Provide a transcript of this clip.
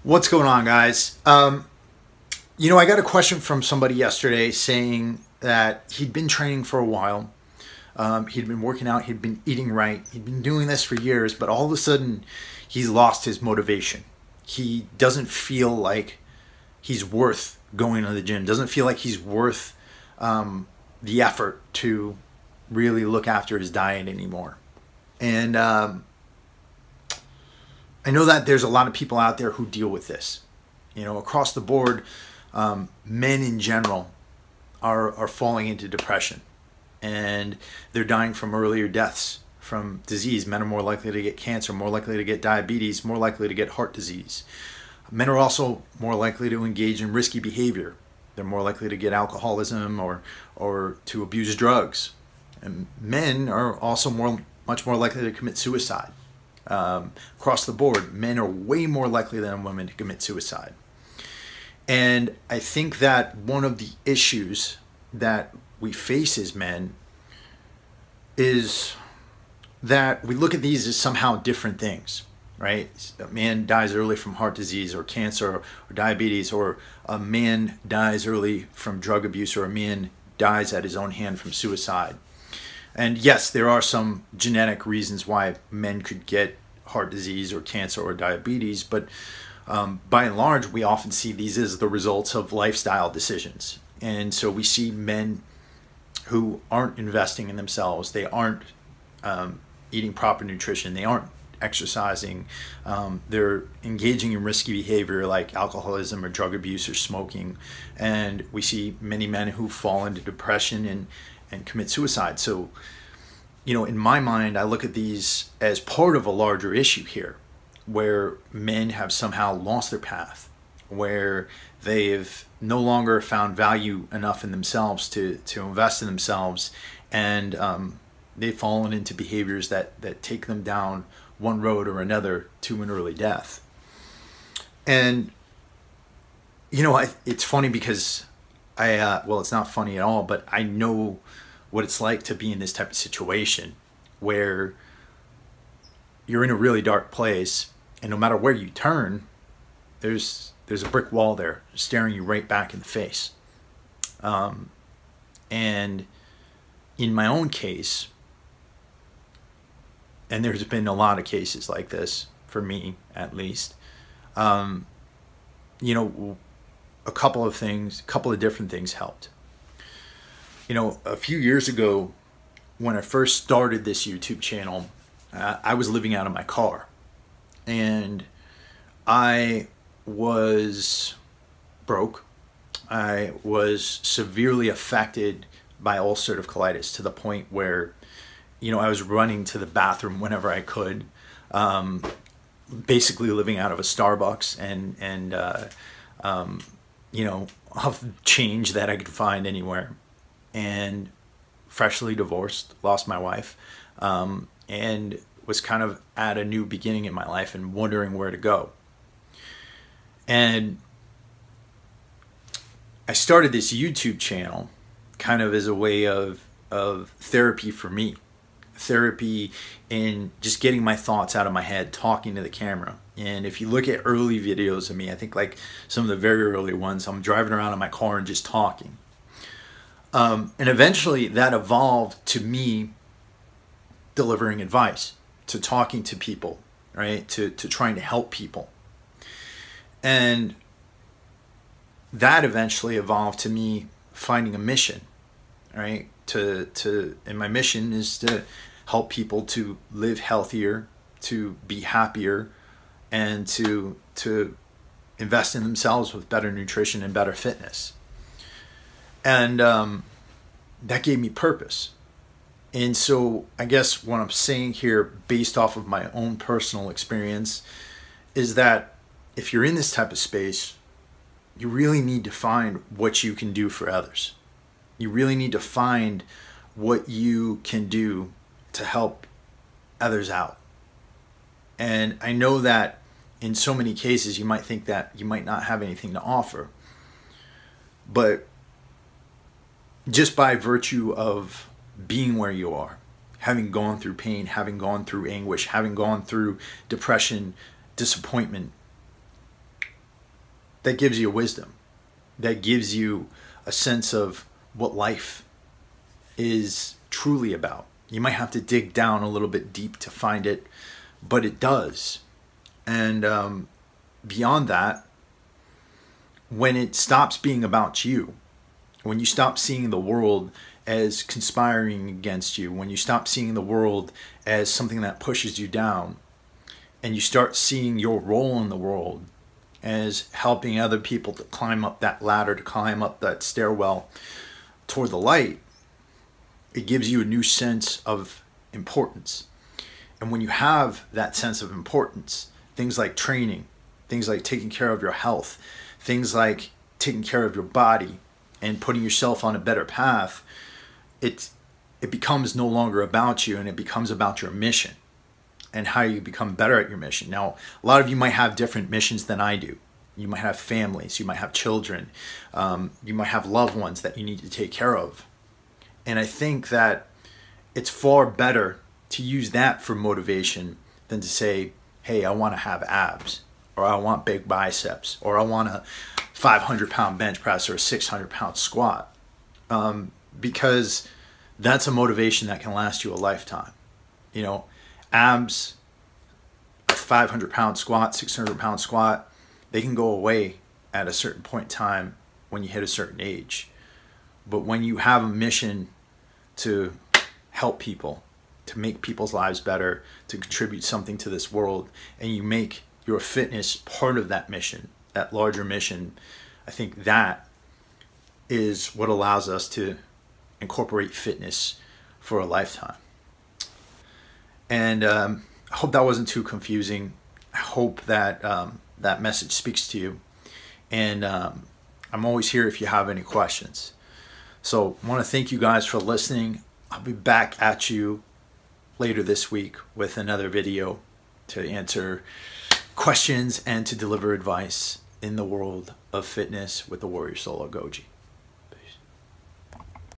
What's going on, guys? I got a question from somebody yesterday saying that he'd been training for a while. He'd been working out, he'd been eating right, he'd been doing this for years, but all of a sudden he's lost his motivation. He doesn't feel like he's worth going to the gym, doesn't feel like he's worth the effort to really look after his diet anymore. And I know that there's a lot of people out there who deal with this. Across the board, men in general are falling into depression, and they're dying from earlier deaths from disease. Men are more likely to get cancer, more likely to get diabetes, more likely to get heart disease. Men are also more likely to engage in risky behavior. They're more likely to get alcoholism or to abuse drugs. And men are also much more likely to commit suicide. Across the board, men are way more likely than women to commit suicide. And I think that one of the issues that we face as men is that we look at these as somehow different things, right? A man dies early from heart disease or cancer or diabetes, or a man dies early from drug abuse, or a man dies at his own hand from suicide. And yes, there are some genetic reasons why men could get heart disease or cancer or diabetes, but by and large, we often see these as the results of lifestyle decisions. And so we see men who aren't investing in themselves, they aren't eating proper nutrition, they aren't exercising, they're engaging in risky behavior like alcoholism or drug abuse or smoking. And we see many men who fall into depression and commit suicide. So, in my mind, I look at these as part of a larger issue here, where men have somehow lost their path, where they've no longer found value enough in themselves to invest in themselves, and they've fallen into behaviors that take them down one road or another to an early death. And, it's funny because well, it's not funny at all, but I know what it's like to be in this type of situation where you're in a really dark place, and no matter where you turn, there's a brick wall there staring you right back in the face. And in my own case, and there's been a lot of cases like this for me, at least, a couple of different things helped. A few years ago, when I first started this YouTube channel, I was living out of my car, and I was broke. I was severely affected by ulcerative colitis to the point where, I was running to the bathroom whenever I could, basically living out of a Starbucks and off change that I could find anywhere. And freshly divorced, lost my wife, and was kind of at a new beginning in my life and wondering where to go. And I started this YouTube channel kind of as a way of therapy for me. Therapy in just getting my thoughts out of my head, talking to the camera. And if you look at early videos of me, I think like some of the very early ones, I'm driving around in my car and just talking. And eventually that evolved to me delivering advice, to talking to people, right? To trying to help people. And that eventually evolved to me finding a mission, right? And my mission is to help people to live healthier, to be happier, and to invest in themselves with better nutrition and better fitness. And that gave me purpose. And so I guess what I'm saying here, based off of my own personal experience, is that if you're in this type of space, you really need to find what you can do for others. You really need to find what you can do to help others out. And I know that in so many cases you might think that you might not have anything to offer, but just by virtue of being where you are, having gone through pain, having gone through anguish, having gone through depression, disappointment, that gives you wisdom, that gives you a sense of what life is truly about. You might have to dig down a little bit deep to find it, but it does. And beyond that, when it stops being about you, when you stop seeing the world as conspiring against you, when you stop seeing the world as something that pushes you down, and you start seeing your role in the world as helping other people to climb up that ladder, to climb up that stairwell toward the light, it gives you a new sense of importance. And when you have that sense of importance, things like training, things like taking care of your health, things like taking care of your body and putting yourself on a better path, it becomes no longer about you, and it becomes about your mission and how you become better at your mission. Now, a lot of you might have different missions than I do. You might have families, you might have children, you might have loved ones that you need to take care of. And I think that it's far better to use that for motivation than to say, hey, I want to have abs, or I want big biceps, or I want a 500-pound bench press or a 600-pound squat. Because that's a motivation that can last you a lifetime. You know, abs, a 500-pound squat, 600-pound squat, they can go away at a certain point in time when you hit a certain age. But when you have a mission to help people, to make people's lives better, to contribute something to this world, and you make your fitness part of that mission, that larger mission, I think that is what allows us to incorporate fitness for a lifetime. And I hope that wasn't too confusing. I hope that that message speaks to you. And I'm always here if you have any questions. So I want to thank you guys for listening. I'll be back at you later this week with another video to answer questions and to deliver advice in the world of fitness with the Warrior Solo Goji.